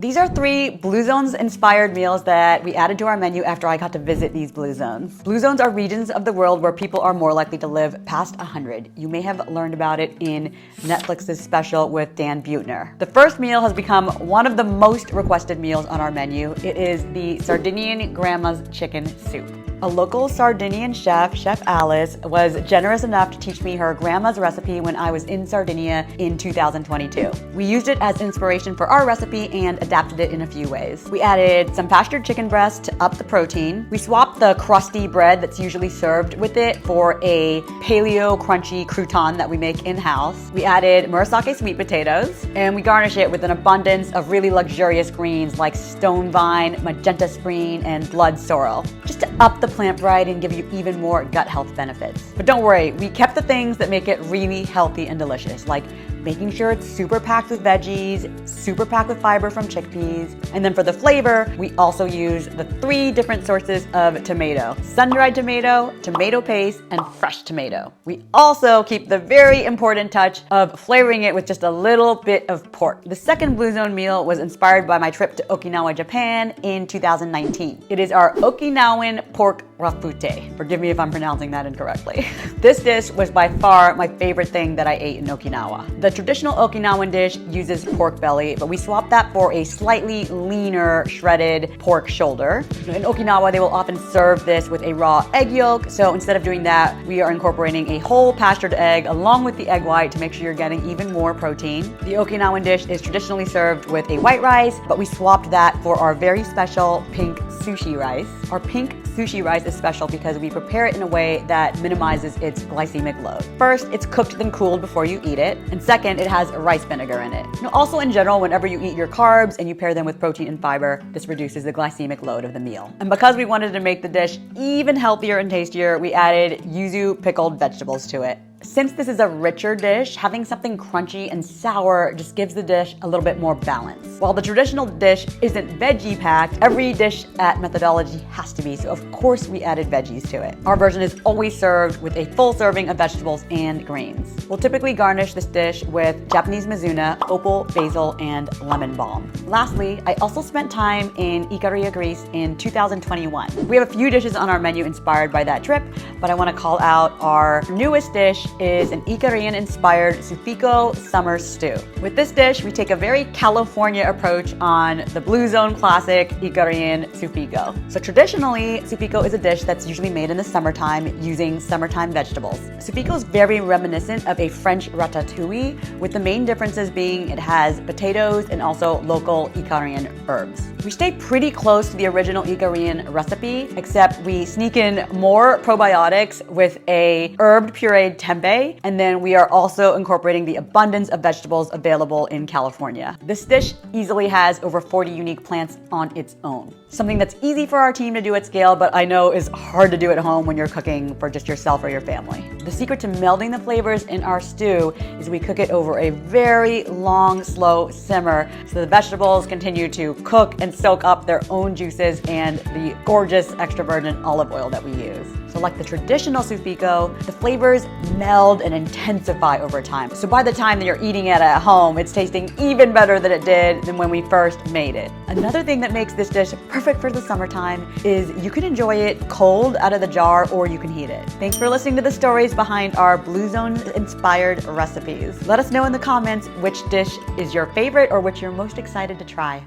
These are 3 Blue Zones inspired meals that we added to our menu after I got to visit these Blue Zones. Blue Zones are regions of the world where people are more likely to live past 100. You may have learned about it in Netflix's special with Dan Buettner. The first meal has become one of the most requested meals on our menu. It is the Sardinian Grandma's Chicken Soup. A local Sardinian chef, Chef Alice, was generous enough to teach me her grandma's recipe when I was in Sardinia in 2022. We used it as inspiration for our recipe and adapted it in a few ways. We added some pastured chicken breast to up the protein. We swapped the crusty bread that's usually served with it for a paleo crunchy crouton that we make in-house. We added murasake sweet potatoes, and we garnish it with an abundance of really luxurious greens like stone vine, magenta spring, and blood sorrel, just to up the plant variety and give you even more gut health benefits. But don't worry, we kept the things that make it really healthy and delicious, like making sure it's super packed with veggies, super packed with fiber from chickpeas. And then for the flavor, we also use the 3 different sources of tomato: sun-dried tomato, tomato paste, and fresh tomato. We also keep the very important touch of flavoring it with just a little bit of pork. The second Blue Zone meal was inspired by my trip to Okinawa, Japan in 2019. It is our Okinawan pork rafute. Forgive me if I'm pronouncing that incorrectly. This dish was by far my favorite thing that I ate in Okinawa. The traditional Okinawan dish uses pork belly, but we swapped that for a slightly leaner shredded pork shoulder. In Okinawa, they will often serve this with a raw egg yolk, so instead of doing that, we are incorporating a whole pastured egg along with the egg white to make sure you're getting even more protein. The Okinawan dish is traditionally served with a white rice, but we swapped that for our very special pink sushi rice. Our pink sushi rice is special because we prepare it in a way that minimizes its glycemic load. First, it's cooked then cooled before you eat it. And second, it has rice vinegar in it. Also in general, whenever you eat your carbs and you pair them with protein and fiber, this reduces the glycemic load of the meal. And because we wanted to make the dish even healthier and tastier, we added yuzu pickled vegetables to it. Since this is a richer dish, having something crunchy and sour just gives the dish a little bit more balance. While the traditional dish isn't veggie packed, every dish at Methodology has to be, so of course we added veggies to it. Our version is always served with a full serving of vegetables and greens. We'll typically garnish this dish with Japanese mizuna, opal, basil, and lemon balm. Lastly, I also spent time in Ikaria, Greece in 2021. We have a few dishes on our menu inspired by that trip, but I want to call out our newest dish is an Ikarian-inspired 𝐸𝐸𝐸𝐸 summer stew. With this dish, we take a very California approach on the Blue Zone classic Ikarian 𝐸𝐸𝐸𝐸𝐸. So traditionally, 𝐸𝐸𝐸𝐸𝐸 is a dish that's usually made in the summertime using summertime vegetables. 𝐸𝐸𝐸𝐸𝐸 is very reminiscent of a French ratatouille, with the main differences being it has potatoes and also local Ikarian herbs. We stay pretty close to the original Ikarian recipe, except we sneak in more probiotics with a herb pureed tempeh, and then we are also incorporating the abundance of vegetables available in California. This dish easily has over 40 unique plants on its own. Something that's easy for our team to do at scale, but I know is hard to do at home when you're cooking for just yourself or your family. The secret to melding the flavors in our stew is we cook it over a very long, slow simmer so the vegetables continue to cook and soak up their own juices and the gorgeous extra virgin olive oil that we use. So like the traditional 𝐸𝐸𝐸𝐸𝐸, the flavors meld and intensify over time. So by the time that you're eating it at home, it's tasting even better than it did than when we first made it. Another thing that makes this dish perfect for the summertime is you can enjoy it cold out of the jar or you can heat it. Thanks for listening to the stories behind our Blue Zone inspired recipes. Let us know in the comments which dish is your favorite or which you're most excited to try.